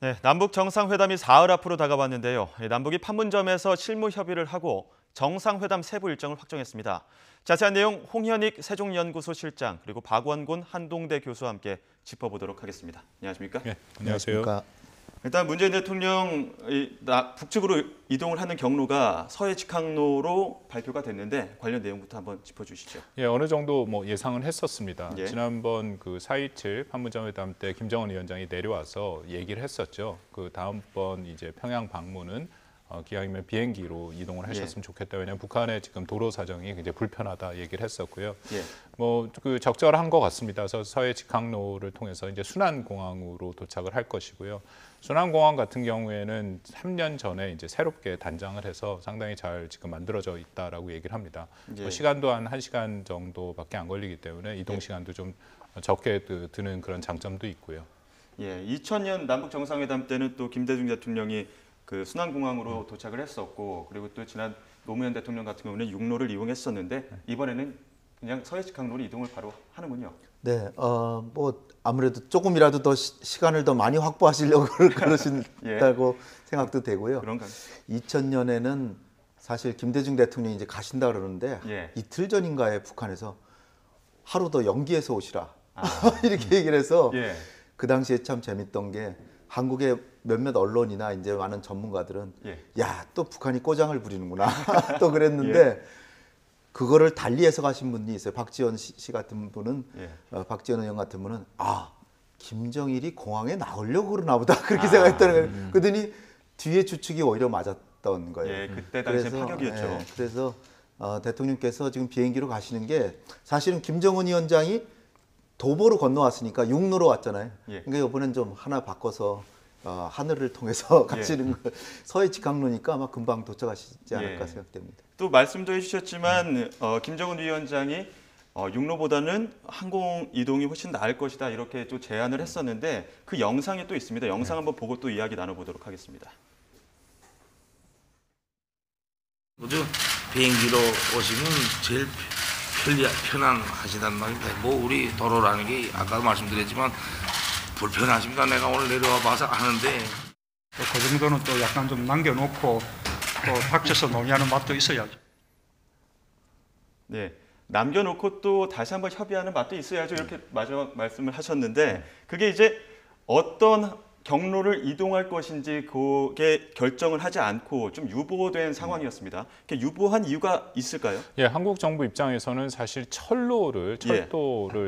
네, 남북 정상회담이 사흘 앞으로 다가왔는데요. 남북이 판문점에서 실무 협의를 하고 정상회담 세부 일정을 확정했습니다. 자세한 내용 홍현익 세종연구소 실장 그리고 박원곤 한동대 교수와 함께 짚어보도록 하겠습니다. 안녕하십니까? 네, 안녕하세요. 일단 문재인 대통령 북측으로 이동을 하는 경로가 서해 직항로로 발표가 됐는데 관련 내용부터 한번 짚어주시죠. 예, 어느 정도 예상은 했었습니다. 예. 지난번 그 4.27 판문점 회담 때 김정은 위원장이 내려와서 얘기를 했었죠. 그 다음번 이제 평양 방문은 기왕이면 비행기로 이동을 하셨으면 좋겠다. 왜냐하면 북한의 지금 도로 사정이 굉장히 불편하다 얘기를 했었고요. 예. 그 적절한 것 같습니다. 그래서 서해 직항로를 통해서 이제 순안공항으로 도착을 할 것이고요. 순안공항 같은 경우에는 3년 전에 이제 새롭게 단장을 해서 상당히 잘 지금 만들어져 있다라고 얘기를 합니다. 예. 시간도 한 1시간 정도밖에 안 걸리기 때문에 이동 시간도 좀 적게 드는 그런 장점도 있고요. 예, 2000년 남북 정상회담 때는 또 김대중 대통령이 그 순안공항으로 도착을 했었고, 그리고 또 지난 노무현 대통령 같은 경우는 육로를 이용했었는데 이번에는 그냥 서해 직항로로 이동을 바로 하는군요. 네, 뭐 아무래도 조금이라도 더 시간을 더 많이 확보하시려고 그러신다고 생각도 되고요. 그런가요? 2000년에는 사실 김대중 대통령이 이제 가신다 그러는데 예. 이틀 전인가에 북한에서 하루 더 연기해서 오시라 이렇게 얘기를 해서 예. 그 당시에 참 재밌던 게 한국의 몇몇 언론이나 이제 많은 전문가들은 야, 또 북한이 꼬장을 부리는구나 또 그랬는데 그거를 달리 해석하신 분이 있어요. 박지원 씨 같은 분은 박지원 의원 같은 분은 김정일이 공항에 나오려고 그러나 보다 그렇게 생각했다는 거예요. 그러더니 뒤에 추측이 오히려 맞았던 거예요. 예, 그때 당시 파격이었죠. 그래서 대통령께서 지금 비행기로 가시는 게 사실은 김정은 위원장이 도보로 건너왔으니까 육로로 왔잖아요. 그러니까 이번엔 좀 하나 바꿔서 하늘을 통해서 가시는 거 서해 직항로니까 아마 금방 도착하시지 않을까 생각됩니다. 또 말씀도 해주셨지만 김정은 위원장이 육로보다는 항공 이동이 훨씬 나을 것이다 이렇게 또 제안을 했었는데 그 영상이 또 있습니다. 영상 한번 보고 또 이야기 나눠보도록 하겠습니다. 모두 비행기로 오시면 제일 편안하시단 말입니다. 뭐 우리 도로라는 게 아까도 말씀드렸지만 불편하십니다. 내가 오늘 내려와 봐서 아는데 그 정도는 또 약간 좀 남겨놓고 또 닥쳐서 논의하는 맛도 있어야죠. 네, 남겨놓고 또 다시 한번 협의하는 맛도 있어야죠. 이렇게 마지막 말씀을 하셨는데 그게 이제 어떤 경로를 이동할 것인지 그게 결정을 하지 않고 좀 유보된 상황이었습니다. 유보한 이유가 있을까요? 예, 한국 정부 입장에서는 사실 철도를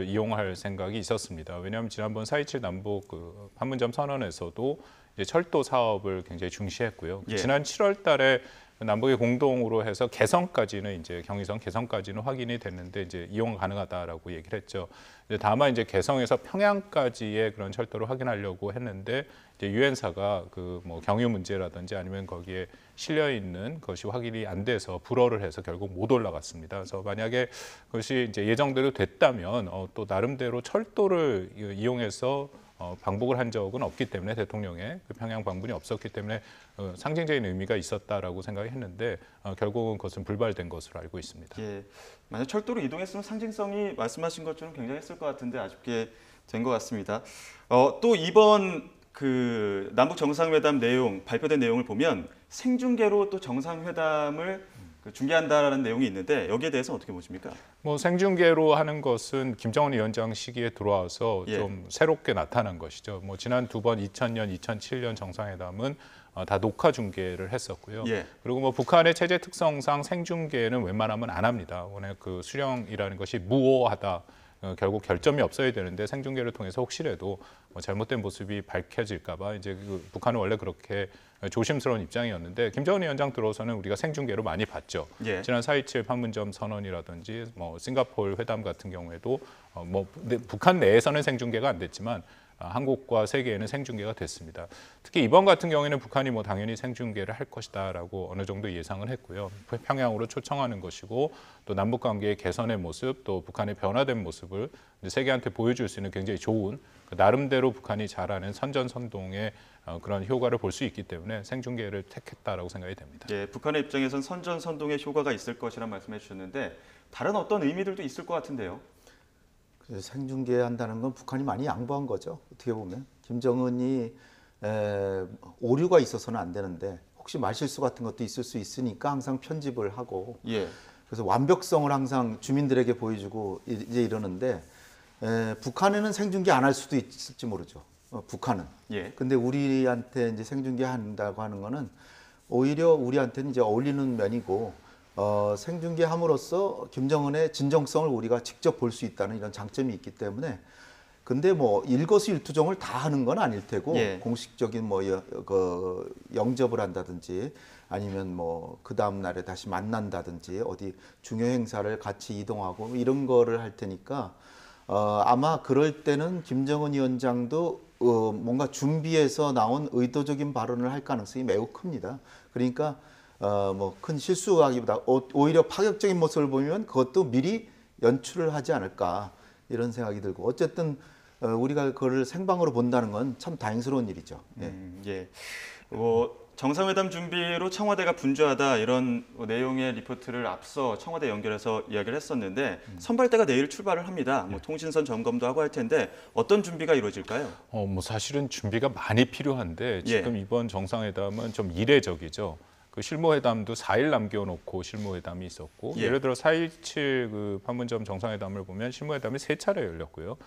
이용할 생각이 있었습니다. 왜냐하면 지난번 4.27 남북 판문점 선언에서도 이제 철도 사업을 굉장히 중시했고요. 지난 7월달에 남북이 공동으로 해서 개성까지는 이제 경의선 개성까지는 확인이 됐는데 이제 이용 가능하다라고 얘기를 했죠. 다만 이제 개성에서 평양까지의 그런 철도를 확인하려고 했는데 이제 유엔사가 뭐 경유 문제라든지 아니면 거기에 실려 있는 것이 확인이 안 돼서 불허를 해서 결국 못 올라갔습니다. 그래서 만약에 그것이 이제 예정대로 됐다면 또 나름대로 철도를 이용해서 방북을 한 적은 없기 때문에 대통령의 그 평양 방문이 없었기 때문에 상징적인 의미가 있었다라고 생각했는데 결국은 그것은 불발된 것으로 알고 있습니다. 예, 만약 철도로 이동했으면 상징성이 말씀하신 것처럼 굉장했을 것 같은데 아쉽게 된 것 같습니다. 또 이번 그 남북 정상회담 내용 발표된 내용을 보면 생중계로 또 정상회담을 중계한다라는 내용이 있는데 여기에 대해서 어떻게 보십니까? 뭐 생중계로 하는 것은 김정은 위원장 시기에 들어와서 좀 새롭게 나타난 것이죠. 뭐 지난 두 번 2000년, 2007년 정상회담은 다 녹화 중계를 했었고요. 그리고 뭐 북한의 체제 특성상 생중계는 웬만하면 안 합니다. 오늘 그 수령이라는 것이 무오하다. 결국 결점이 없어야 되는데 생중계를 통해서 혹시라도 잘못된 모습이 밝혀질까 봐 이제 북한은 원래 그렇게 조심스러운 입장이었는데 김정은 위원장 들어서는 우리가 생중계로 많이 봤죠. 지난 4.27 판문점 선언이라든지 뭐 싱가포르 회담 같은 경우에도 북한 내에서는 생중계가 안 됐지만 한국과 세계에는 생중계가 됐습니다. 특히 이번 같은 경우에는 북한이 뭐 당연히 생중계를 할 것이다라고 어느 정도 예상을 했고요. 평양으로 초청하는 것이고 또 남북 관계의 개선의 모습, 또 북한의 변화된 모습을 세계한테 보여줄 수 있는 굉장히 좋은 나름대로 북한이 잘하는 선전선동의 그런 효과를 볼 수 있기 때문에 생중계를 택했다라고 생각이 됩니다. 예, 북한의 입장에선 선전선동의 효과가 있을 것이라는 말씀해 주셨는데 다른 어떤 의미들도 있을 것 같은데요. 생중계한다는 건 북한이 많이 양보한 거죠. 어떻게 보면 김정은이 오류가 있어서는 안 되는데 혹시 말실수 같은 것도 있을 수 있으니까 항상 편집을 하고 그래서 완벽성을 항상 주민들에게 보여주고 이제 이러는데 북한에는 생중계 안 할 수도 있을지 모르죠. 북한은. 근데 우리한테 이제 생중계 한다고 하는 거는 오히려 우리한테는 이제 어울리는 면이고 생중계 함으로써 김정은의 진정성을 우리가 직접 볼 수 있다는 이런 장점이 있기 때문에 근데 뭐 일거수일투족을 다 하는 건 아닐 테고 공식적인 뭐 영접을 한다든지 아니면 뭐 그 다음 날에 다시 만난다든지 어디 중요 행사를 같이 이동하고 이런 거를 할 테니까 아마 그럴 때는 김정은 위원장도 뭔가 준비해서 나온 의도적인 발언을 할 가능성이 매우 큽니다. 그러니까 뭐 큰 실수하기보다 오히려 파격적인 모습을 보면 그것도 미리 연출을 하지 않을까 이런 생각이 들고 어쨌든 우리가 그걸 생방으로 본다는 건 참 다행스러운 일이죠. 정상회담 준비로 청와대가 분주하다 이런 내용의 리포트를 앞서 청와대 연결해서 이야기를 했었는데 선발대가 내일 출발을 합니다. 뭐 통신선 점검도 하고 할 텐데 어떤 준비가 이루어질까요? 뭐 사실은 준비가 많이 필요한데 지금 이번 정상회담은 좀 이례적이죠. 그 실무회담도 4일 남겨놓고 실무회담이 있었고 예를 들어 4.17 그 판문점 정상회담을 보면 실무회담이 3차례 열렸고요.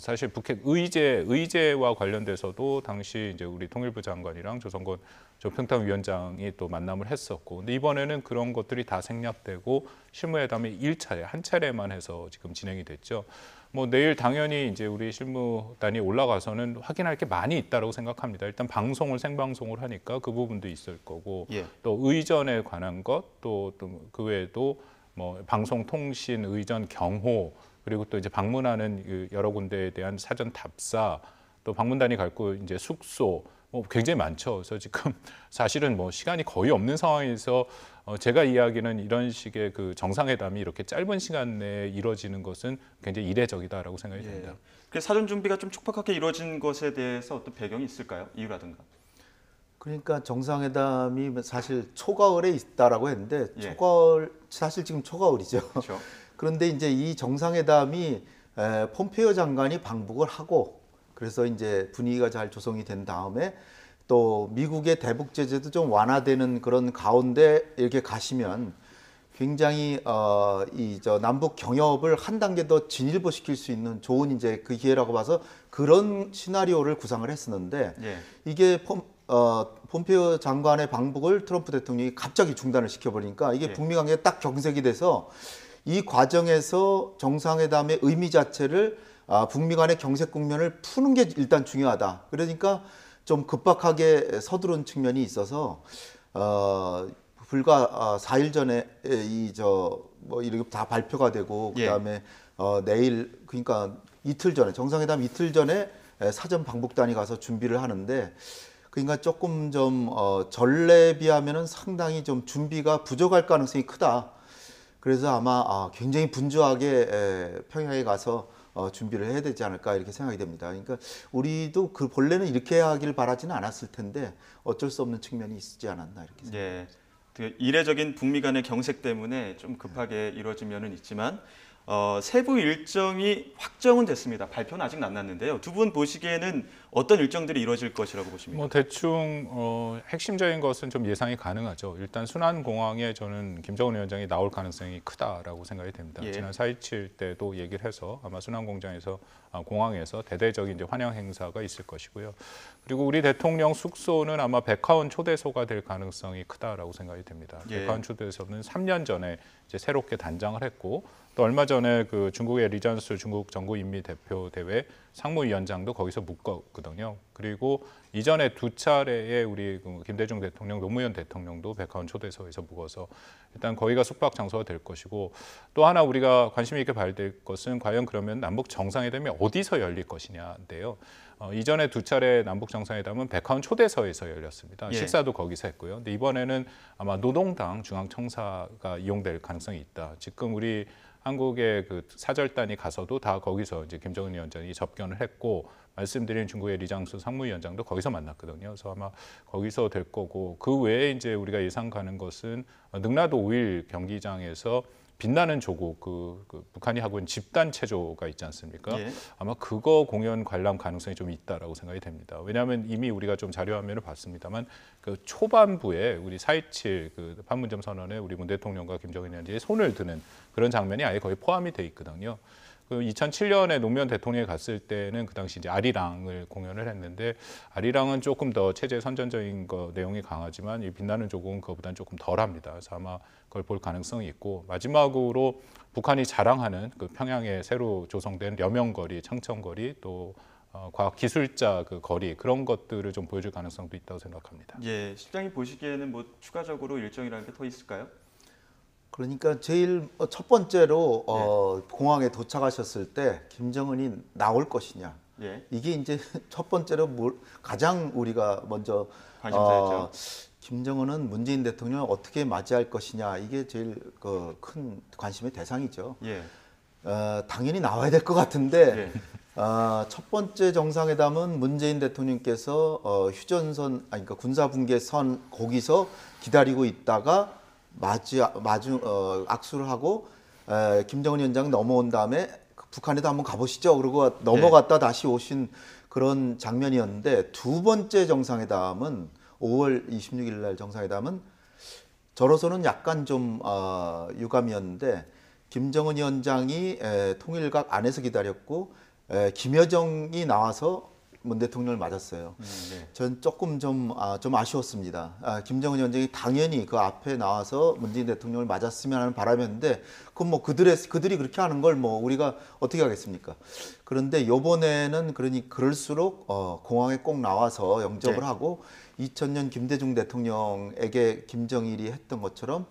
사실 북핵 의제와 관련돼서도 당시 이제 우리 통일부 장관이랑 조성건 조평탕 위원장이 또 만남을 했었고, 근데 이번에는 그런 것들이 다 생략되고 실무회담이 1차례, 한 차례만 해서 지금 진행이 됐죠. 뭐 내일 당연히 이제 우리 실무단이 올라가서는 확인할 게 많이 있다라고 생각합니다. 일단 방송을 생방송을 하니까 그 부분도 있을 거고, 또 의전에 관한 것, 또 그 외에도 뭐 방송통신 의전 경호, 그리고 또 이제 방문하는 여러 군데에 대한 사전 답사, 또 방문단이 갈 곳 이제 숙소, 뭐 굉장히 많죠. 그래서 지금 사실은 뭐 시간이 거의 없는 상황에서 제가 이야기는 이런 식의 그 정상회담이 이렇게 짧은 시간 내에 이루어지는 것은 굉장히 이례적이다라고 생각이 됩니다. 그 사전 준비가 좀 촉박하게 이루어진 것에 대해서 어떤 배경이 있을까요? 이유라든가? 그러니까 정상회담이 사실 초가을에 있다라고 했는데 사실 지금 초가을이죠. 그렇죠. 그런데 이제 이 정상회담이 폼페이오 장관이 방북을 하고 그래서 이제 분위기가 잘 조성이 된 다음에 또 미국의 대북 제재도 좀 완화되는 그런 가운데 이렇게 가시면 굉장히 남북 경협을 한 단계 더 진일보시킬 수 있는 좋은 이제 그 기회라고 봐서 그런 시나리오를 구상을 했었는데 이게 폼페이오 장관의 방북을 트럼프 대통령이 갑자기 중단을 시켜버리니까 이게 북미 관계가 딱 경색이 돼서 이 과정에서 정상회담의 의미 자체를 북미 간의 경색 국면을 푸는 게 일단 중요하다. 그러니까 좀 급박하게 서두른 측면이 있어서 불과 4일 전에 뭐 이렇게 다 발표가 되고 그다음에 내일 그러니까 이틀 전에 정상회담 이틀 전에 사전 방북단이 가서 준비를 하는데 그러니까 조금 좀 전례에 비하면은 상당히 좀 준비가 부족할 가능성이 크다. 그래서 아마 굉장히 분주하게 평양에 가서 준비를 해야 되지 않을까 이렇게 생각이 됩니다. 그러니까 우리도 그 본래는 이렇게 하기를 바라지는 않았을 텐데 어쩔 수 없는 측면이 있지 않았나 이렇게 생각합니다. 이례적인 북미 간의 경색 때문에 좀 급하게 이루어지면은 있지만 세부 일정이 확정은 됐습니다. 발표는 아직 안 났는데요. 두 분 보시기에는 어떤 일정들이 이루어질 것이라고 보십니까? 뭐 대충 핵심적인 것은 좀 예상이 가능하죠. 일단 순안공항에 저는 김정은 위원장이 나올 가능성이 크다라고 생각이 됩니다. 지난 4.27 때도 얘기를 해서 아마 공항에서 대대적인 이제 환영 행사가 있을 것이고요. 그리고 우리 대통령 숙소는 아마 백화원 초대소가 될 가능성이 크다라고 생각이 됩니다. 백화원 초대소는 3년 전에 이제 새롭게 단장을 했고 또 얼마 전에 그 중국의 리전스 중국 정부인민대표 대회 상무위원장도 거기서 묶었거든요. 그리고 이전에 2차례의 우리 김대중 대통령, 노무현 대통령도 백화원 초대소에서 묵어서 일단 거기가 숙박 장소가 될 것이고 또 하나 우리가 관심 있게 봐야 될 것은 과연 그러면 남북 정상회담이 어디서 열릴 것이냐인데요. 이전에 2차례 남북 정상회담은 백화원 초대소에서 열렸습니다. 식사도 거기서 했고요. 근데 이번에는 아마 노동당 중앙청사가 이용될 가능성이 있다. 지금 우리 한국의 그 사절단이 가서도 다 거기서 이제 김정은 위원장이 접견을 했고 말씀드린 중국의 리장수 상무위원장도 거기서 만났거든요. 그래서 아마 거기서 될 거고 그 외에 이제 우리가 예상 가는 것은 능라도 5일 경기장에서 빛나는 조국 그 북한이 하고 있는 집단 체조가 있지 않습니까? 예. 아마 그거 공연 관람 가능성이 좀 있다라고 생각이 됩니다. 왜냐하면 이미 우리가 좀 자료 화면을 봤습니다만 그 초반부에 우리 4.27 그 판문점 선언에 우리 문 대통령과 김정은 위원장이 손을 드는 그런 장면이 아예 거의 포함이 돼 있거든요. 그 2007년에 노무현 대통령이 갔을 때는 그 당시 이제 아리랑을 공연을 했는데 아리랑은 조금 더 체제 선전적인 거 내용이 강하지만 이 빛나는 조국은 그거보다는 조금 덜합니다. 그래서 아마 그걸 볼 가능성이 있고 마지막으로 북한이 자랑하는 그 평양에 새로 조성된 려명거리, 창천거리 또 과학기술자 그 거리 그런 것들을 좀 보여줄 가능성도 있다고 생각합니다. 예, 실장님 보시기에는 뭐 추가적으로 일정이라는 게 더 있을까요? 그러니까 제일 첫 번째로 예. 공항에 도착하셨을 때 김정은이 나올 것이냐. 예. 이게 이제 첫 번째로 가장 우리가 먼저 관심사였죠. 김정은은 문재인 대통령을 어떻게 맞이할 것이냐. 이게 제일 큰 관심의 대상이죠. 예. 당연히 나와야 될 것 같은데 예. 첫 번째 정상회담은 문재인 대통령께서 휴전선, 그러니까 군사분계선 거기서 기다리고 있다가 악수를 하고 김정은 위원장 넘어온 다음에 북한에도 한번 가보시죠. 그러고 넘어갔다 다시 오신 그런 장면이었는데 두 번째 정상회담은 5월 26일 날 정상회담은 저로서는 약간 좀 유감이었는데 김정은 위원장이 통일각 안에서 기다렸고 김여정이 나와서 문 대통령을 맞았어요. 네. 전 조금 좀 아쉬웠습니다. 김정은 위원장이 당연히 그 앞에 나와서 문재인 대통령을 맞았으면 하는 바람이었는데 그건 뭐 그들이 그렇게 하는 걸 뭐 우리가 어떻게 하겠습니까? 그런데 이번에는 그럴수록 공항에 꼭 나와서 영접을 네. 하고 2000년 김대중 대통령에게 김정일이 했던 것처럼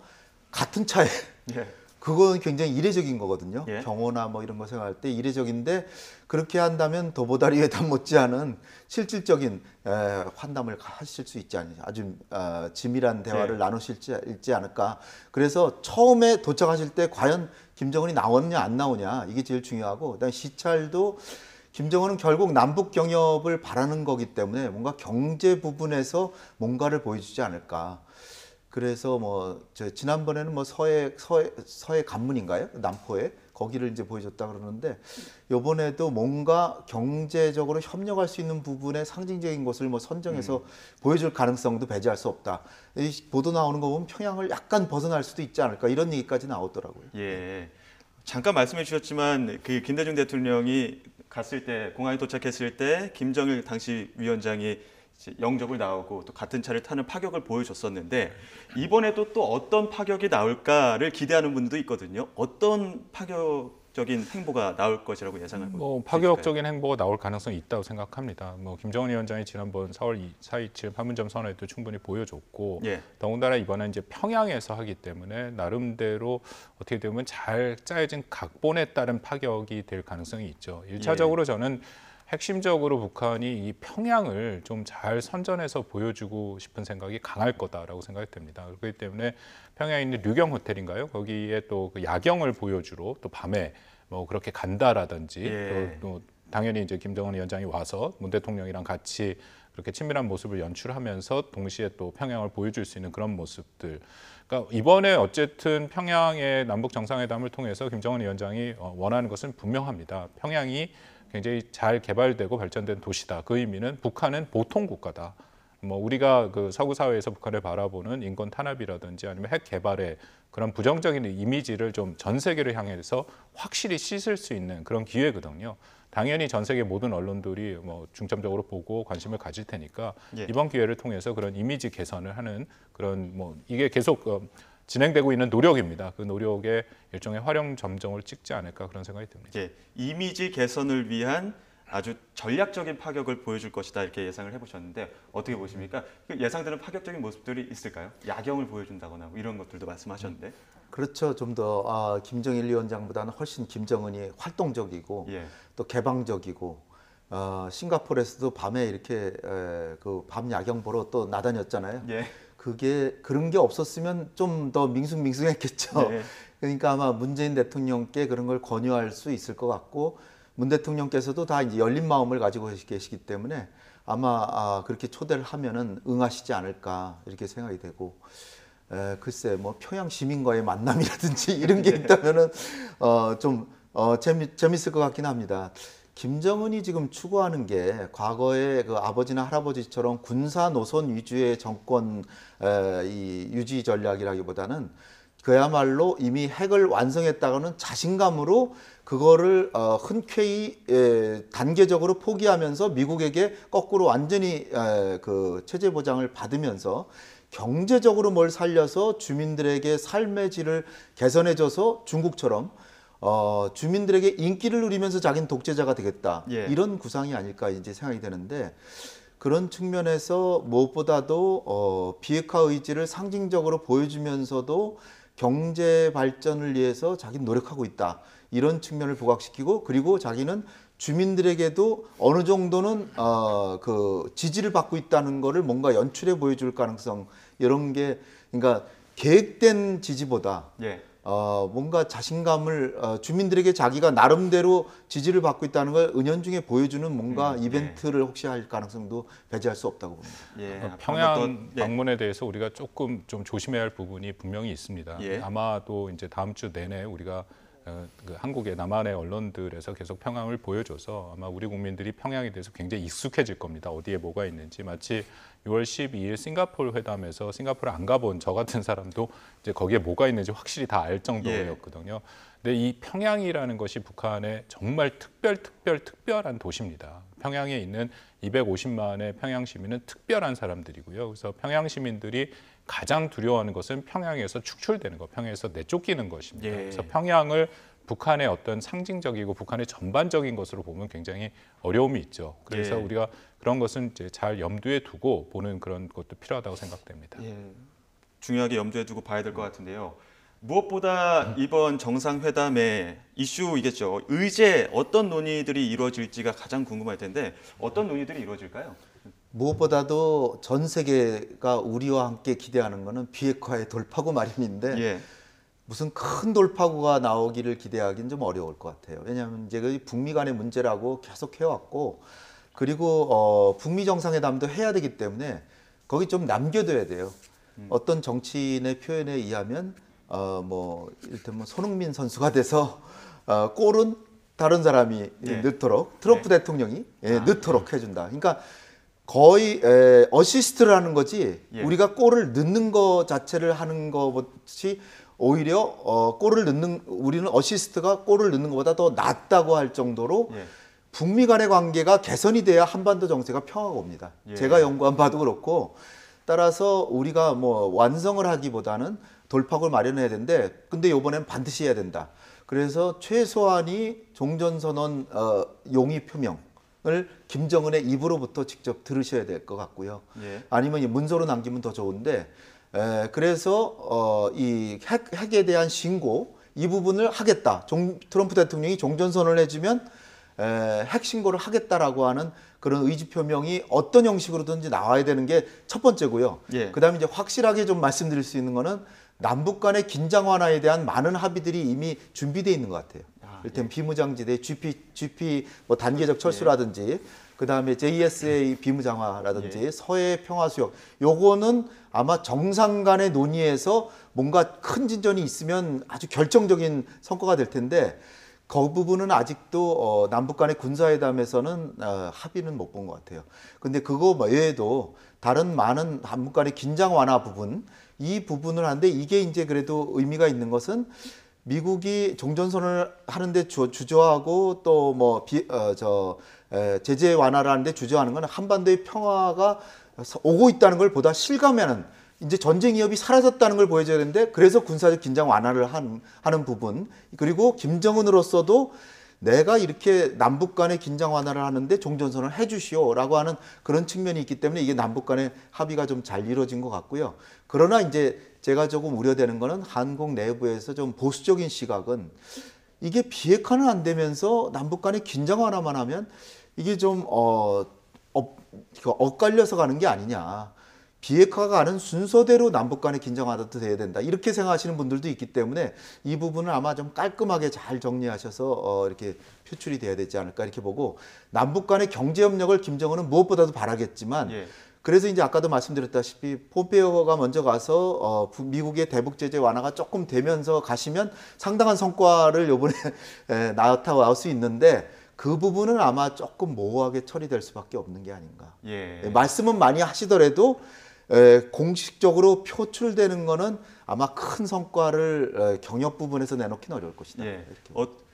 같은 차에 예. 그건 굉장히 이례적인 거거든요. 예. 경호나 뭐 이런 거 생각할 때 이례적인데 그렇게 한다면 도보다리 회담 못지않은 실질적인 환담을 하실 수 있지 않느냐. 아주 지밀한 대화를 예. 나누실지 않을까. 그래서 처음에 도착하실 때 과연 김정은이 나오느냐 안 나오냐 이게 제일 중요하고 그다음에 시찰도 김정은은 결국 남북 경협을 바라는 거기 때문에 뭔가 경제 부분에서 뭔가를 보여주지 않을까. 그래서 지난번에는 서해 관문인가요? 남포에 거기를 이제 보여줬다 그러는데 이번에도 뭔가 경제적으로 협력할 수 있는 부분에 상징적인 것을 선정해서 보여줄 가능성도 배제할 수 없다. 이 보도 나오는 거 보면 평양을 약간 벗어날 수도 있지 않을까 이런 얘기까지 나오더라고요. 예. 잠깐 말씀해 주셨지만 그 김대중 대통령이 갔을 때 공항에 도착했을 때 김정일 당시 위원장이 영접을 나오고 또 같은 차를 타는 파격을 보여줬었는데 이번에도 또 어떤 파격이 나올까를 기대하는 분도 있거든요. 어떤 파격적인 행보가 나올 것이라고 예상하고 파격적인 행보가 나올 가능성이 있다고 생각합니다. 김정은 위원장이 지난번 4월 4.27 판문점 선언에도 충분히 보여줬고 예. 더군다나 이번에 이제 평양에서 하기 때문에 나름대로 어떻게 보면 잘 짜여진 각본에 따른 파격이 될 가능성이 있죠. 1차적으로 예. 저는 핵심적으로 북한이 이 평양을 좀 잘 선전해서 보여주고 싶은 생각이 강할 거다라고 생각이 됩니다. 그렇기 때문에 평양에 있는 류경 호텔인가요? 거기에 또 그 야경을 보여주러 또 밤에 그렇게 간다라든지 예. 또 당연히 이제 김정은 위원장이 와서 문 대통령이랑 같이 그렇게 친밀한 모습을 연출하면서 동시에 또 평양을 보여줄 수 있는 그런 모습들. 그러니까 이번에 어쨌든 평양의 남북 정상회담을 통해서 김정은 위원장이 원하는 것은 분명합니다. 평양이 굉장히 잘 개발되고 발전된 도시다. 그 의미는 북한은 보통 국가다. 우리가 그 서구 사회에서 북한을 바라보는 인권 탄압이라든지 아니면 핵 개발의 그런 부정적인 이미지를 좀 전 세계를 향해서 확실히 씻을 수 있는 그런 기회거든요. 당연히 전 세계 모든 언론들이 중점적으로 보고 관심을 가질 테니까 예. 이번 기회를 통해서 그런 이미지 개선을 하는 그런 이게 계속 진행되고 있는 노력입니다. 그 노력에 일종의 활용 점정을 찍지 않을까 그런 생각이 듭니다. 예, 이미지 개선을 위한 아주 전략적인 파격을 보여줄 것이다 이렇게 예상을 해보셨는데 어떻게 보십니까? 그 예상되는 파격적인 모습들이 있을까요? 야경을 보여준다거나 이런 것들도 말씀하셨는데. 그렇죠. 좀 더 김정일 위원장보다는 훨씬 김정은이 활동적이고 예. 또 개방적이고 싱가포르에서도 밤에 이렇게 그 밤 야경 보러 또 나다녔잖아요. 예. 그런 게 없었으면 좀 더 밍숭밍숭했겠죠. 네. 그러니까 아마 문재인 대통령께 그런 걸 권유할 수 있을 것 같고 문 대통령께서도 다 이제 열린 마음을 가지고 계시기 때문에 아마 그렇게 초대를 하면은 응하시지 않을까 이렇게 생각이 되고, 글쎄 뭐 평양 시민과의 만남이라든지 이런 게 있다면은 좀 재밌을 것 같긴 합니다. 김정은이 지금 추구하는 게 과거에 그 아버지나 할아버지처럼 군사 노선 위주의 정권 이 유지 전략이라기보다는 그야말로 이미 핵을 완성했다가는 자신감으로 그거를 흔쾌히 단계적으로 포기하면서 미국에게 거꾸로 완전히 그 체제 보장을 받으면서 경제적으로 뭘 살려서 주민들에게 삶의 질을 개선해줘서 중국처럼 주민들에게 인기를 누리면서 자기는 독재자가 되겠다. 예. 이런 구상이 아닐까 이제 생각이 되는데, 그런 측면에서 무엇보다도 비핵화 의지를 상징적으로 보여주면서도 경제 발전을 위해서 자기는 노력하고 있다. 이런 측면을 부각시키고, 그리고 자기는 주민들에게도 어느 정도는 그 지지를 받고 있다는 거를 뭔가 연출해 보여줄 가능성, 이런 게, 그러니까 계획된 지지보다 예. 뭔가 자신감을 주민들에게 자기가 나름대로 지지를 받고 있다는 걸 은연중에 보여주는 뭔가 이벤트를 혹시 할 가능성도 배제할 수 없다고 봅니다. 예. 평양 방문에 대해서 우리가 조금 좀 조심해야 할 부분이 분명히 있습니다. 예. 아마도 이제 다음 주 내내 우리가 그 한국의 남한의 언론들에서 계속 평양을 보여줘서 아마 우리 국민들이 평양에 대해서 굉장히 익숙해질 겁니다. 어디에 뭐가 있는지. 마치 6월 12일 싱가포르 회담에서 싱가포르 안 가본 저 같은 사람도 이제 거기에 뭐가 있는지 확실히 다 알 정도였거든요. 근데 이 평양이라는 것이 북한의 정말 특별한 도시입니다. 평양에 있는 250만의 평양 시민은 특별한 사람들이고요. 그래서 평양 시민들이 가장 두려워하는 것은 평양에서 축출되는 것, 평양에서 내쫓기는 것입니다. 예. 그래서 평양을 북한의 어떤 상징적이고 북한의 전반적인 것으로 보면 굉장히 어려움이 있죠. 그래서 예. 우리가 그런 것은 이제 잘 염두에 두고 보는 그런 것도 필요하다고 생각됩니다. 예. 중요하게 염두에 두고 봐야 될 것 같은데요. 무엇보다 이번 정상회담의 이슈이겠죠. 의제 어떤 논의들이 이루어질지가 가장 궁금할 텐데 어떤 논의들이 이루어질까요? 무엇보다도 전 세계가 우리와 함께 기대하는 것은 비핵화의 돌파구 마련인데, 예. 무슨 큰 돌파구가 나오기를 기대하기는 좀 어려울 것 같아요. 왜냐하면 이제 그 북미 간의 문제라고 계속 해왔고, 그리고 북미 정상회담도 해야 되기 때문에 거기 좀 남겨둬야 돼요. 어떤 정치인의 표현에 의하면 뭐 이를테면 손흥민 선수가 돼서 골은 다른 사람이 예. 넣도록, 트럼프 대통령이 넣도록 해준다. 그러니까 거의 어시스트를 하는 거지, 예. 우리가 골을 넣는 것 자체를 하는 것이 오히려 골을 넣는, 우리는 어시스트가 골을 넣는 것보다 더 낫다고 할 정도로 예. 북미 간의 관계가 개선이 돼야 한반도 정세가 평화가 옵니다. 예. 제가 연구한 바도 그렇고, 따라서 우리가 뭐 완성을 하기보다는 돌파구를 마련해야 되는데, 근데 이번엔 반드시 해야 된다. 그래서 최소한이 종전선언 용의 표명을 김정은의 입으로부터 직접 들으셔야 될 것 같고요. 예. 아니면 이 문서로 남기면 더 좋은데, 그래서 이 핵에 대한 신고, 이 부분을 하겠다. 트럼프 대통령이 종전선언을 해주면 핵 신고를 하겠다라고 하는 그런 의지 표명이 어떤 형식으로든지 나와야 되는 게 첫 번째고요. 예. 그다음에 이제 확실하게 좀 말씀드릴 수 있는 거는 남북 간의 긴장 완화에 대한 많은 합의들이 이미 준비되어 있는 것 같아요. 이를테면 비무장지대 GP 뭐 단계적 철수라든지, 그다음에 JSA 비무장화라든지, 서해 평화수역, 요거는 아마 정상 간의 논의에서 뭔가 큰 진전이 있으면 아주 결정적인 성과가 될 텐데, 그 부분은 아직도 남북 간의 군사회담에서는 합의는 못 본 것 같아요. 근데 그거 외에도 다른 많은 남북 간의 긴장 완화 부분, 이 부분을 하는데, 이게 이제 그래도 의미가 있는 것은 미국이 종전선언을 하는데 주저하고 또 뭐 제재 완화를 하는데 주저하는 건 한반도의 평화가 오고 있다는 걸 보다 실감하는, 이제 전쟁 위협이 사라졌다는 걸 보여줘야 되는데, 그래서 군사적 긴장 완화를 하는 부분, 그리고 김정은으로서도 내가 이렇게 남북 간의 긴장 완화를 하는데 종전선언을 해주시오라고 하는 그런 측면이 있기 때문에 이게 남북 간의 합의가 좀 잘 이루어진 것 같고요. 그러나 이제 제가 조금 우려되는 거는 한국 내부에서 좀 보수적인 시각은, 이게 비핵화는 안 되면서 남북 간의 긴장 완화만 하면 이게 좀 엇갈려서 가는 게 아니냐. 비핵화가 가는 순서대로 남북 간의 긴장 완화도 돼야 된다. 이렇게 생각하시는 분들도 있기 때문에 이 부분은 아마 좀 깔끔하게 잘 정리하셔서 이렇게 표출이 돼야 되지 않을까 이렇게 보고, 남북 간의 경제 협력을 김정은은 무엇보다도 바라겠지만 그래서 이제 아까도 말씀드렸다시피 폼페이오가 먼저 가서 미국의 대북 제재 완화가 조금 되면서 가시면 상당한 성과를 이번에 나타날 수 있는데, 그 부분은 아마 조금 모호하게 처리될 수밖에 없는 게 아닌가. 말씀은 많이 하시더라도 공식적으로 표출되는 거는 아마 큰 성과를 경협 부분에서 내놓기는 어려울 것이다. 이렇게.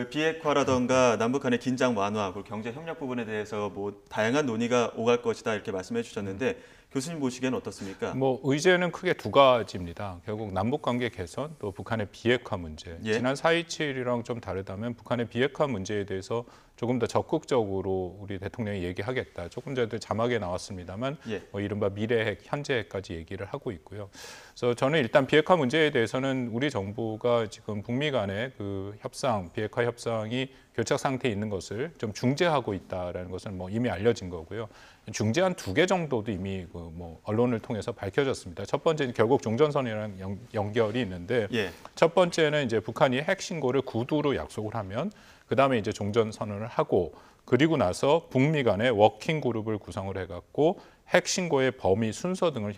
비핵화라던가 남북 간의 긴장 완화, 그리고 경제 협력 부분에 대해서 뭐 다양한 논의가 오갈 것이다 이렇게 말씀해 주셨는데 교수님 보시기에는 어떻습니까? 뭐 의제는 크게 두 가지입니다. 결국 남북 관계 개선, 또 북한의 비핵화 문제. 지난 4.27이랑 좀 다르다면 북한의 비핵화 문제에 대해서 조금 더 적극적으로 우리 대통령이 얘기하겠다. 조금 전에도 자막에 나왔습니다만 뭐 이른바 미래핵, 현재핵까지 얘기를 하고 있고요. 그래서 저는 일단 비핵화 문제에 대해서는 우리 정부가 지금 북미 간의 그 협상, 비핵화 협상이 교착 상태에 있는 것을 좀 중재하고 있다라는 것은 뭐 이미 알려진 거고요. 중재안 2개 정도도 이미 그 뭐 언론을 통해서 밝혀졌습니다. 첫 번째는 결국 종전선언이랑 연결이 있는데 첫 번째는 이제 북한이 핵 신고를 구두로 약속을 하면 그 다음에 이제 종전선언을 하고, 그리고 나서 북미 간의 워킹 그룹을 구성을 해갖고 핵 신고의 범위 순서 등을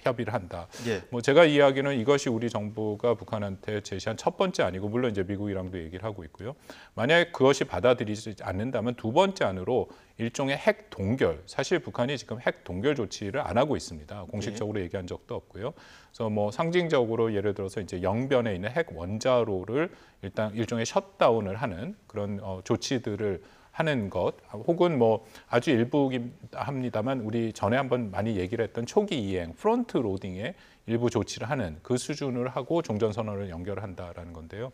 협의를 한다. 뭐 제가 이야기는 이것이 우리 정부가 북한한테 제시한 첫 번째 아니고, 물론 이제 미국이랑도 얘기를 하고 있고요. 만약에 그것이 받아들이지 않는다면 두 번째 안으로 일종의 핵 동결. 사실 북한이 지금 핵 동결 조치를 안 하고 있습니다. 공식적으로 얘기한 적도 없고요. 그래서 뭐 상징적으로 예를 들어서 이제 영변에 있는 핵 원자로를 일단 일종의 셧다운을 하는 그런 조치들을 하는 것, 혹은 뭐 아주 일부긴 합니다만 우리 전에 한번 많이 얘기를 했던 초기 이행, 프론트 로딩의 일부 조치를 하는 그 수준을 하고 종전선언을 연결한다라는 건데요.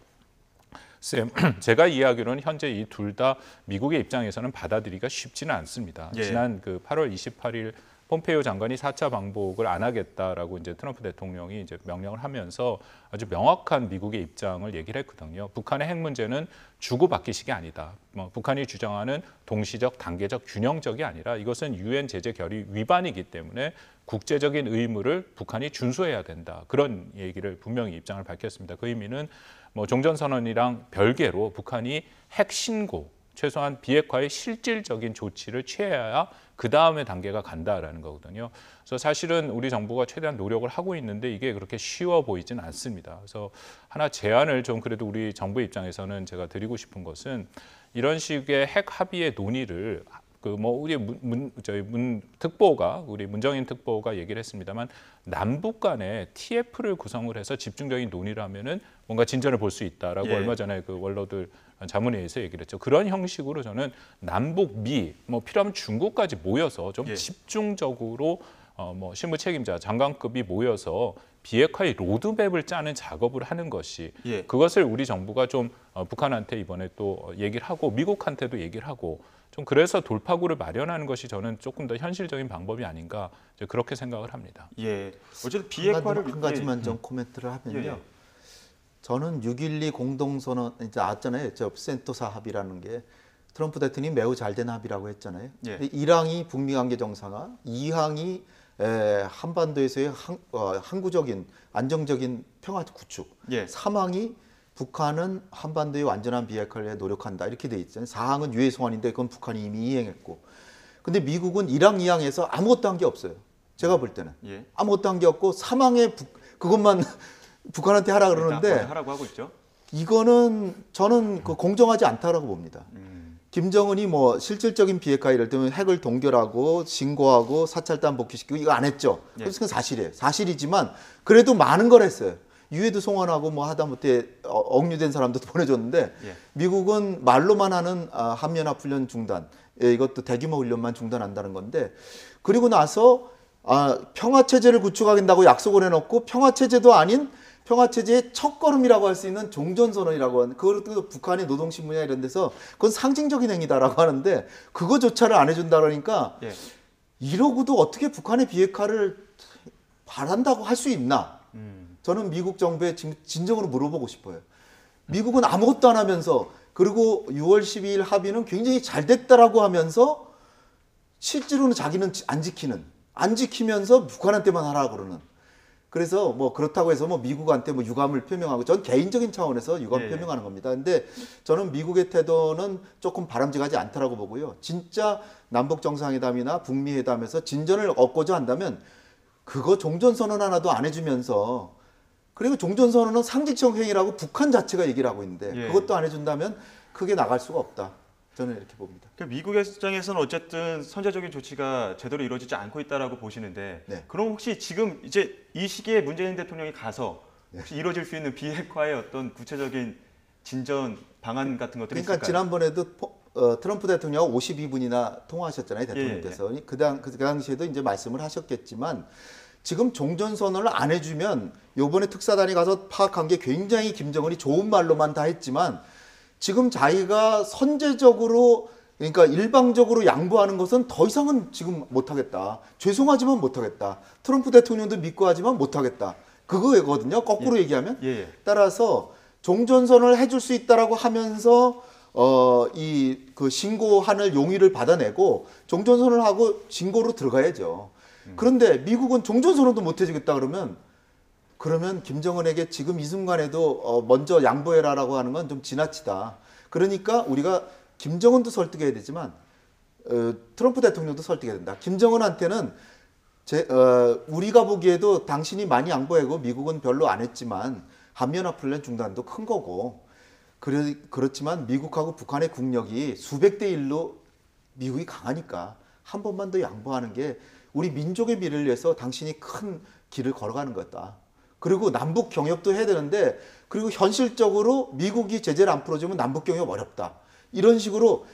제가 이야기로는 현재 이 둘 다 미국의 입장에서는 받아들이기가 쉽지는 않습니다. 지난 그 8월 28일 폼페이오 장관이 4차 방북을 안 하겠다라고 이제 트럼프 대통령이 이제 명령을 하면서 아주 명확한 미국의 입장을 얘기를 했거든요. 북한의 핵 문제는 주고받기식이 아니다. 뭐 북한이 주장하는 동시적, 단계적, 균형적이 아니라 이것은 유엔 제재 결의 위반이기 때문에 국제적인 의무를 북한이 준수해야 된다. 그런 얘기를 분명히 입장을 밝혔습니다. 그 의미는 뭐 종전선언이랑 별개로 북한이 핵 신고, 최소한 비핵화의 실질적인 조치를 취해야 그 다음에 단계가 간다라는 거거든요. 그래서 사실은 우리 정부가 최대한 노력을 하고 있는데 이게 그렇게 쉬워 보이진 않습니다. 그래서 하나 제안을 좀 그래도 우리 정부 입장에서는 제가 드리고 싶은 것은, 이런 식의 핵 합의의 논의를 그 뭐 우리 특보가, 우리 문정인 특보가 얘기를 했습니다만, 남북 간에 TF를 구성을 해서 집중적인 논의를 하면은 뭔가 진전을 볼 수 있다라고 얼마 전에 그 원로들 자문회의에서 얘기를 했죠. 그런 형식으로 저는 남북, 미, 뭐 필요하면 중국까지 모여서 좀 집중적으로 뭐 실무 책임자, 장관급이 모여서 비핵화의 로드맵을 짜는 작업을 하는 것이, 그것을 우리 정부가 좀 북한한테 이번에 또 얘기를 하고 미국한테도 얘기를 하고, 좀 그래서 돌파구를 마련하는 것이 저는 조금 더 현실적인 방법이 아닌가, 그렇게 생각을 합니다. 어쨌든 비핵화를 한 가지만 좀 코멘트를 하면요. 저는 6.12 공동선언 이제 나왔잖아요. 센토사 합의라는 게 트럼프 대통령이 매우 잘된 합의라고 했잖아요. 1항이 북미 관계 정상화, 2항이 한반도에서의 항구적인 안정적인 평화 구축, 3항이 북한은 한반도의 완전한 비핵화를 위해 노력한다, 이렇게 돼 있잖아요. 4항은 유해 소환인데 그건 북한이 이미 이행했고, 근데 미국은 1항, 2항에서 아무것도 한 게 없어요. 제가 볼 때는 아무것도 한 게 없고 3항에 그것만 북한한테 하라 그러는데, 하라고 하고 있죠. 이거는 저는 그 공정하지 않다라고 봅니다. 김정은이 뭐 실질적인 비핵화, 이럴 때면 핵을 동결하고 신고하고 사찰단 복귀시키고 이거 안 했죠. 그래서 그건 사실이에요. 사실이지만 그래도 많은 걸 했어요. 유해도 송환하고 뭐 하다못해 억류된 사람도 보내줬는데, 미국은 말로만 하는 한미연합훈련 중단, 이것도 대규모 훈련만 중단한다는 건데, 그리고 나서 평화체제를 구축하겠다고 약속을 해놓고 평화체제도 아닌 평화체제의 첫걸음이라고 할 수 있는 종전선언이라고 하는, 그것도 북한의 노동신문이나 이런 데서 그건 상징적인 행위다라고 하는데 그거조차를 안 해준다 그러니까 이러고도 어떻게 북한의 비핵화를 바란다고 할 수 있나? 저는 미국 정부에 진정으로 물어보고 싶어요. 미국은 아무것도 안 하면서, 그리고 6월 12일 합의는 굉장히 잘 됐다라고 하면서 실제로는 자기는 안 지키는, 안 지키면서 북한한테만 하라 그러는. 그래서 뭐 그렇다고 해서 뭐 미국한테 뭐 유감을 표명하고, 전 개인적인 차원에서 유감 표명하는 겁니다. 근데 저는 미국의 태도는 조금 바람직하지 않다라고 보고요. 진짜 남북 정상회담이나 북미 회담에서 진전을 얻고자 한다면 그거 종전선언 하나도 안 해주면서, 그리고 종전선언은 상징성 행위라고 북한 자체가 얘기를 하고 있는데 그것도 안 해준다면 크게 나갈 수가 없다. 저는 이렇게 봅니다. 그러니까 미국의 입장에서는 어쨌든 선제적인 조치가 제대로 이루어지지 않고 있다라고 보시는데, 네. 그럼 혹시 지금 이제 이 시기에 문재인 대통령이 가서 혹시 이루어질 수 있는 비핵화의 어떤 구체적인 진전 방안 같은 것들이 그러니까 있을까요? 지난번에도 트럼프 대통령하고 52분이나 통화하셨잖아요, 대통령께서. 그 당시에도 이제 말씀을 하셨겠지만, 지금 종전선언을 안 해주면, 요번에 특사단이 가서 파악한 게 굉장히 김정은이 좋은 말로만 다 했지만, 지금 자기가 선제적으로, 그러니까 일방적으로 양보하는 것은 더 이상은 지금 못하겠다. 죄송하지만 못하겠다. 트럼프 대통령도 믿고 하지만 못하겠다. 그거거든요. 거꾸로 얘기하면. 따라서 종전선언을 해줄 수 있다라고 하면서 그 신고하는 용의를 받아내고 종전선언을 하고 신고로 들어가야죠. 그런데 미국은 종전선언도 못 해주겠다 그러면 김정은에게 지금 이 순간에도 먼저 양보해라라고 하는 건 좀 지나치다. 그러니까 우리가 김정은도 설득해야 되지만 트럼프 대통령도 설득해야 된다. 김정은한테는 우리가 보기에도 당신이 많이 양보하고 미국은 별로 안 했지만 한미연합훈련 중단도 큰 거고, 그렇지만 미국하고 북한의 국력이 수백 대 1로 미국이 강하니까 한 번만 더 양보하는 게 우리 민족의 미래를 위해서 당신이 큰 길을 걸어가는 거다. 그리고 남북 경협도 해야 되는데, 그리고 현실적으로 미국이 제재를 안 풀어주면 남북 경협 어렵다. 이런 식으로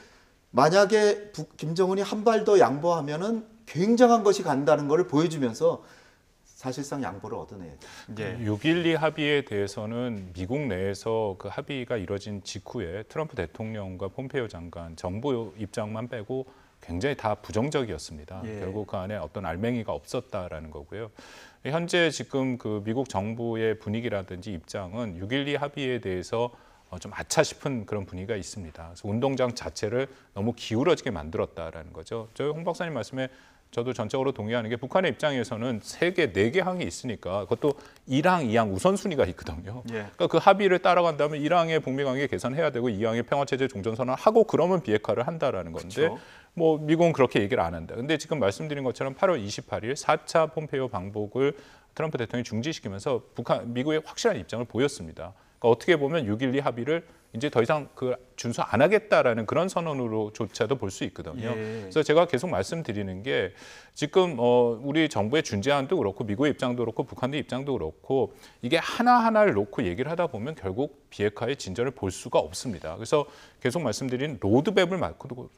만약에 김정은이 한 발 더 양보하면은 굉장한 것이 간다는 것을 보여주면서 사실상 양보를 얻어내야죠. 6.12 합의에 대해서는 미국 내에서 그 합의가 이뤄진 직후에 트럼프 대통령과 폼페이오 장관 정부 입장만 빼고 굉장히 다 부정적이었습니다. 결국 그 안에 어떤 알맹이가 없었다라는 거고요. 현재 지금 그 미국 정부의 분위기라든지 입장은 6.12 합의에 대해서 좀 아차 싶은 그런 분위기가 있습니다. 그래서 운동장 자체를 너무 기울어지게 만들었다라는 거죠. 저희 홍 박사님 말씀에 저도 전적으로 동의하는 게, 북한의 입장에서는 3개, 4개 항이 있으니까 그것도 1항, 2항 우선순위가 있거든요. 그러니까 그 합의를 따라간다면 1항의 북미관계 개선해야 되고 2항의 평화체제 종전선언을 하고 그러면 비핵화를 한다라는 건데, 그쵸. 뭐 미국은 그렇게 얘기를 안 한다. 근데 지금 말씀드린 것처럼 8월 28일 4차 폼페이오 방북을 트럼프 대통령이 중지시키면서 미국의 확실한 입장을 보였습니다. 그러니까 어떻게 보면 6.12 합의를 이제 더 이상 준수 안 하겠다라는 그런 선언으로조차도 볼 수 있거든요. 그래서 제가 계속 말씀드리는 게, 지금 우리 정부의 준제안도 그렇고 미국의 입장도 그렇고 북한의 입장도 그렇고 이게 하나하나를 놓고 얘기를 하다 보면 결국 비핵화의 진전을 볼 수가 없습니다. 그래서 계속 말씀드린 로드맵을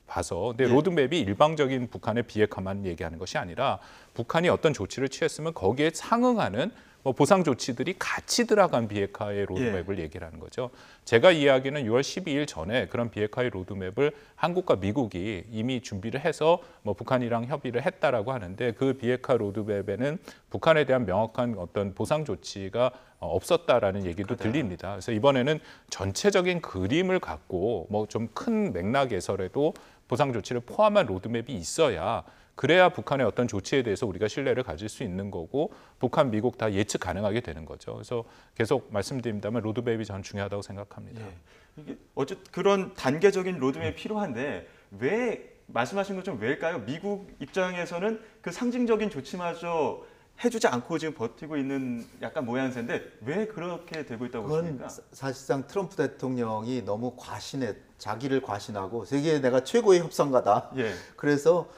봐서, 근데 로드맵이 일방적인 북한의 비핵화만 얘기하는 것이 아니라 북한이 어떤 조치를 취했으면 거기에 상응하는 보상 조치들이 같이 들어간 비핵화의 로드맵을 얘기를 하는 거죠. 제가 이야기는 6월 12일 전에 그런 비핵화의 로드맵을 한국과 미국이 이미 준비를 해서 북한이랑 협의를 했다라고 하는데, 그 비핵화 로드맵에는 북한에 대한 명확한 어떤 보상 조치가 없었다라는 얘기도 들립니다. 그래서 이번에는 전체적인 그림을 갖고 좀 큰 맥락에서라도 보상 조치를 포함한 로드맵이 있어야, 그래야 북한의 어떤 조치에 대해서 우리가 신뢰를 가질 수 있는 거고, 북한, 미국 다 예측 가능하게 되는 거죠. 그래서 계속 말씀드립니다만 로드맵이 저는 중요하다고 생각합니다. 이게 어쨌든 그런 단계적인 로드맵이 필요한데, 왜 말씀하신 것처럼 왜일까요? 미국 입장에서는 그 상징적인 조치마저 해주지 않고 지금 버티고 있는 약간 모양새인데, 왜 그렇게 되고 있다고 보십니까? 사실상 트럼프 대통령이 너무 자기를 과신하고 세계에 내가 최고의 협상가다. 그래서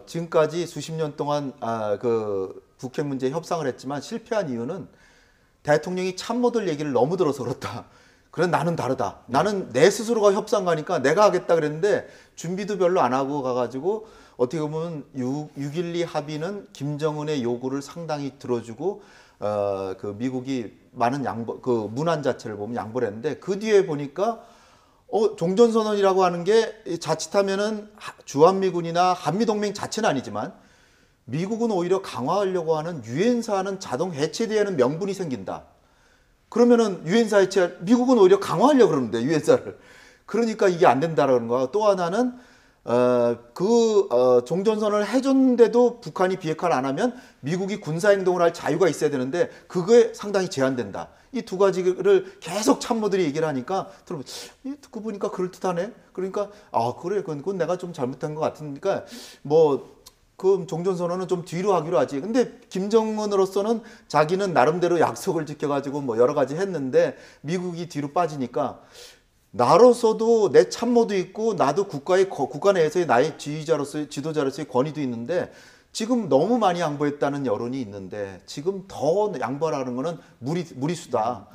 지금까지 수십 년 동안 그 북핵 문제 협상을 했지만 실패한 이유는 대통령이 참모들 얘기를 너무 들어서 그렇다. 그래, 나는 다르다. 나는 내 스스로가 협상가니까 내가 하겠다 그랬는데 준비도 별로 안 하고 가가지고, 어떻게 보면 6.12 합의는 김정은의 요구를 상당히 들어주고 그 미국이 많은 그 문안 자체를 보면 양보를 했는데, 그 뒤에 보니까 종전선언이라고 하는 게 자칫하면은 주한미군이나 한미동맹 자체는 아니지만 미국은 오히려 강화하려고 하는 유엔사는 자동 해체되는 명분이 생긴다. 그러면은 유엔사 미국은 오히려 강화하려고 그러는데, 유엔사를. 그러니까 이게 안 된다라는 거야. 또 하나는 종전선언을 해줬는데도 북한이 비핵화를 안 하면 미국이 군사행동을 할 자유가 있어야 되는데 그거에 상당히 제한된다. 이 두 가지를 계속 참모들이 얘기를 하니까 듣고 보니까 그럴듯하네. 그러니까 그래 그건 내가 좀 잘못한 것 같으니까 그 종전선언은 좀 뒤로 하기로 하지. 근데 김정은으로서는 자기는 나름대로 약속을 지켜가지고 여러 가지 했는데 미국이 뒤로 빠지니까 나로서도 내 참모도 있고 나도 국가 내에서의 나의 지도자로서의 권위도 있는데 지금 너무 많이 양보했다는 여론이 있는데 지금 더 양보하라는 거는 무리수다.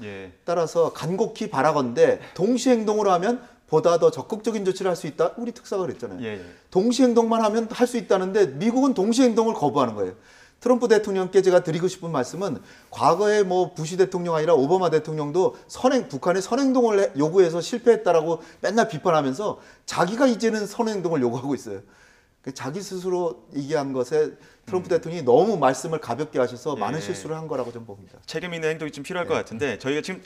따라서 간곡히 바라건대 동시행동으로 하면 보다 더 적극적인 조치를 할 수 있다. 우리 특사가 그랬잖아요. 동시행동만 하면 할 수 있다는데 미국은 동시행동을 거부하는 거예요. 트럼프 대통령께 제가 드리고 싶은 말씀은 과거에 부시 대통령 아니라 오바마 대통령도 북한의 선행동을 요구해서 실패했다라고 맨날 비판하면서 자기가 이제는 선행동을 요구하고 있어요. 자기 스스로 얘기한 것에 트럼프 대통령이 너무 말씀을 가볍게 하셔서 많은 실수를 한 거라고 좀 봅니다. 책임 있는 행동이 좀 필요할 것 같은데 저희가 지금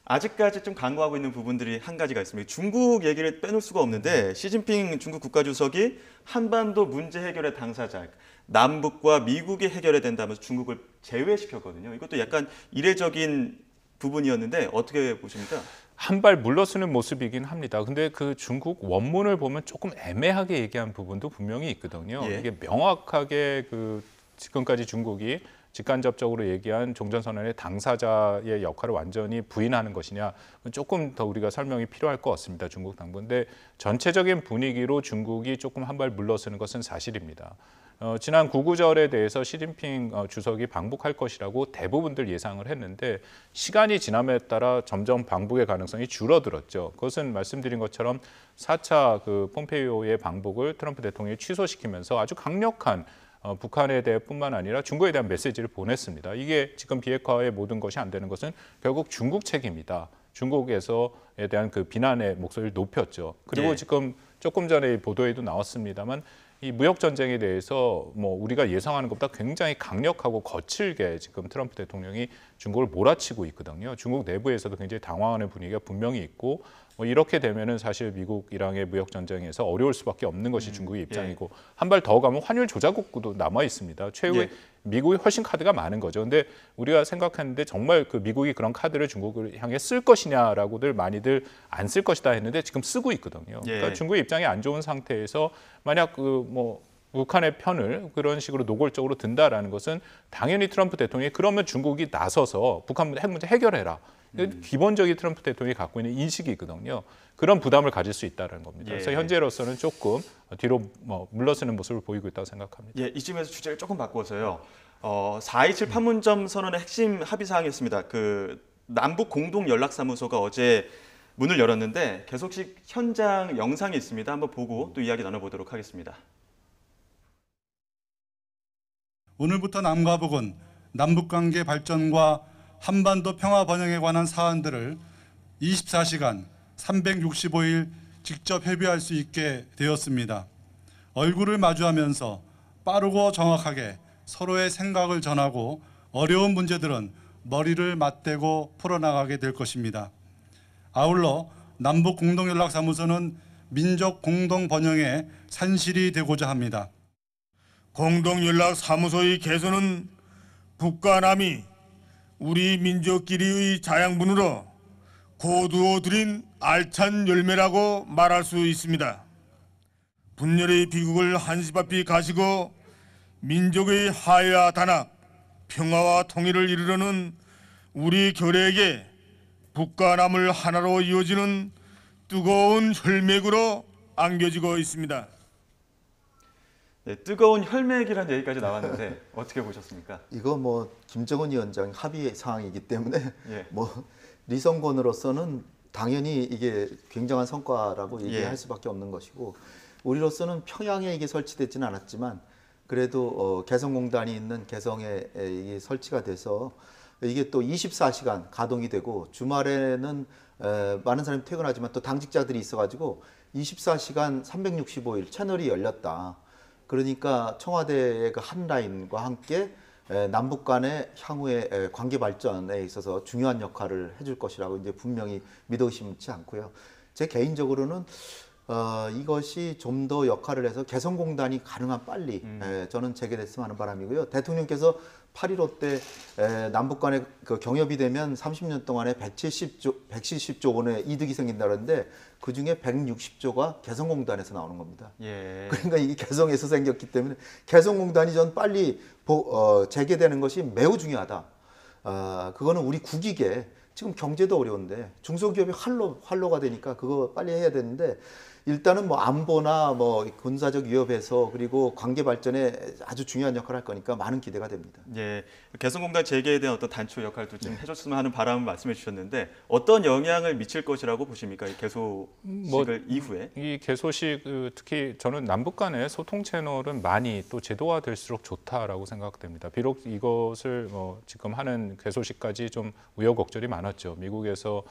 아직까지 좀 강구하고 있는 부분들이 한 가지가 있습니다. 중국 얘기를 빼놓을 수가 없는데 시진핑 중국 국가주석이 한반도 문제 해결의 당사자 남북과 미국이 해결해야 된다면서 중국을 제외시켰거든요. 이것도 약간 이례적인 부분이었는데 어떻게 보십니까? 한 발 물러서는 모습이긴 합니다. 근데 그 중국 원문을 보면 조금 애매하게 얘기한 부분도 분명히 있거든요. 이게 명확하게 지금까지 중국이 직간접적으로 얘기한 종전선언의 당사자의 역할을 완전히 부인하는 것이냐, 조금 더 우리가 설명이 필요할 것 같습니다. 중국 당부. 근데 전체적인 분위기로 중국이 조금 한 발 물러서는 것은 사실입니다. 지난 구구절에 대해서 시진핑 주석이 방북할 것이라고 대부분들 예상을 했는데 시간이 지남에 따라 점점 방북의 가능성이 줄어들었죠. 그것은 말씀드린 것처럼 4차 폼페이오의 방북을 트럼프 대통령이 취소시키면서 아주 강력한 북한에 대해 뿐만 아니라 중국에 대한 메시지를 보냈습니다. 이게 지금 비핵화의 모든 것이 안 되는 것은 결국 중국 책임이다. 중국에서에 대한 비난의 목소리를 높였죠. 그리고 지금 조금 전에 보도에도 나왔습니다만 이 무역 전쟁에 대해서 우리가 예상하는 것보다 굉장히 강력하고 거칠게 지금 트럼프 대통령이 중국을 몰아치고 있거든요. 중국 내부에서도 굉장히 당황하는 분위기가 분명히 있고 이렇게 되면은 사실 미국이랑의 무역 전쟁에서 어려울 수밖에 없는 것이 중국의 입장이고 한 발 더 가면 환율 조작국도 남아 있습니다. 최후에 미국이 훨씬 카드가 많은 거죠. 근데 우리가 생각했는데 정말 미국이 그런 카드를 중국을 향해 쓸 것이냐라고들 많이들 안 쓸 것이다 했는데 지금 쓰고 있거든요. 그러니까 중국의 입장이 안 좋은 상태에서 만약 북한의 편을 그런 식으로 노골적으로 든다라는 것은 당연히 트럼프 대통령이 그러면 중국이 나서서 북한 핵 문제 해결해라. 기본적인 트럼프 대통령이 갖고 있는 인식이거든요. 그런 부담을 가질 수 있다는 겁니다. 그래서 현재로서는 조금 뒤로 물러서는 모습을 보이고 있다고 생각합니다. 이쯤에서 주제를 조금 바꿔서요. 4.27 판문점 선언의 핵심 합의 사항이었습니다. 남북 공동 연락사무소가 어제 문을 열었는데 계속식 현장 영상이 있습니다. 한번 보고 또 이야기 나눠보도록 하겠습니다. 오늘부터 남과 북은 남북관계 발전과 한반도 평화 번영에 관한 사안들을 24시간 365일 직접 협의할 수 있게 되었습니다. 얼굴을 마주하면서 빠르고 정확하게 서로의 생각을 전하고 어려운 문제들은 머리를 맞대고 풀어나가게 될 것입니다. 아울러 남북 공동연락사무소는 민족 공동 번영의 산실이 되고자 합니다. 공동연락사무소의 개선은 북과 남이 우리 민족끼리의 자양분으로 거두어 들인 알찬 열매라고 말할 수 있습니다. 분열의 비극을 한시바삐 가시고 민족의 화해와 단합, 평화와 통일을 이루려는 우리 결의에게 북과 남을 하나로 이어지는 뜨거운 혈맥으로 안겨지고 있습니다. 뜨거운 혈맥이라는 얘기까지 나왔는데 어떻게 보셨습니까? 이거 김정은 위원장 합의 사항이기 때문에 리성건으로서는 당연히 이게 굉장한 성과라고 얘기할 수밖에 없는 것이고 우리로서는 평양에 이게 설치되지는 않았지만 그래도 개성공단이 있는 개성에 이게 설치가 돼서 이게 또 24시간 가동이 되고 주말에는 많은 사람이 퇴근하지만 또 당직자들이 있어가지고 24시간 365일 채널이 열렸다. 그러니까 청와대의 한 라인과 함께 남북 간의 향후의 관계 발전에 있어서 중요한 역할을 해줄 것이라고 이제 분명히 믿어 의심치 않고요. 제 개인적으로는 이것이 좀 더 역할을 해서 개성공단이 가능한 빨리 저는 재개됐으면 하는 바람이고요. 대통령께서 8.15 때 남북 간의 그 경협이 되면 30년 동안에 170조 원의 이득이 생긴다 그러는데 그중에 160조가 개성공단에서 나오는 겁니다. 예. 그러니까 이게 개성에서 생겼기 때문에 개성공단이 전 빨리 재개되는 것이 매우 중요하다. 그거는 우리 국익에 지금 경제도 어려운데 중소기업이 활로가 되니까 그거 빨리 해야 되는데 일단은 뭐 안보나 뭐 군사적 위협에서 그리고 관계 발전에 아주 중요한 역할을 할 거니까 많은 기대가 됩니다. 예, 개성공단 재개에 대한 어떤 단초 역할도 좀 해줬으면 하는 바람을 말씀해 주셨는데 어떤 영향을 미칠 것이라고 보십니까? 이 개소식을 이후에? 이 개소식 특히 저는 남북 간의 소통 채널은 많이 또 제도화될수록 좋다라고 생각됩니다. 비록 이것을 지금 하는 개소식까지 좀 우여곡절이 많았죠. 미국에서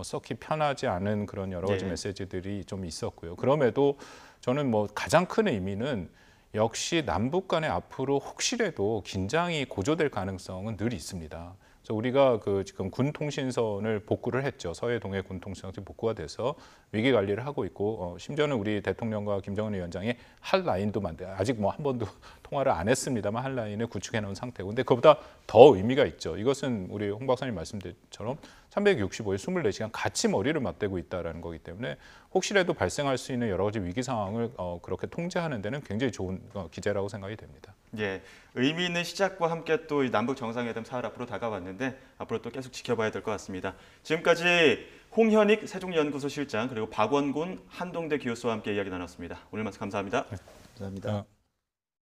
썩히 편하지 않은 그런 여러 가지 메시지들이 좀 있었고요. 그럼에도 저는 가장 큰 의미는 역시 남북 간에 앞으로 혹시라도 긴장이 고조될 가능성은 늘 있습니다. 그래서 우리가 지금 군 통신선을 복구를 했죠. 서해 동해 군 통신선이 복구가 돼서 위기 관리를 하고 있고 심지어는 우리 대통령과 김정은 위원장이 할 라인도 아직 한 번도 통화를 안 했습니다만 할 라인을 구축해 놓은 상태고, 근데 그보다 더 의미가 있죠. 이것은 우리 홍 박사님 말씀처럼 365일 24시간 같이 머리를 맞대고 있다는 거기 때문에 혹시라도 발생할 수 있는 여러 가지 위기 상황을 그렇게 통제하는 데는 굉장히 좋은 기제라고 생각이 됩니다. 예, 의미 있는 시작과 함께 또 남북 정상회담 사흘 앞으로 다가왔는데 앞으로 또 계속 지켜봐야 될 것 같습니다. 지금까지 홍현익 세종연구소 실장 그리고 박원군 한동대 교수와 함께 이야기 나눴습니다. 오늘 말씀 감사합니다. 감사합니다.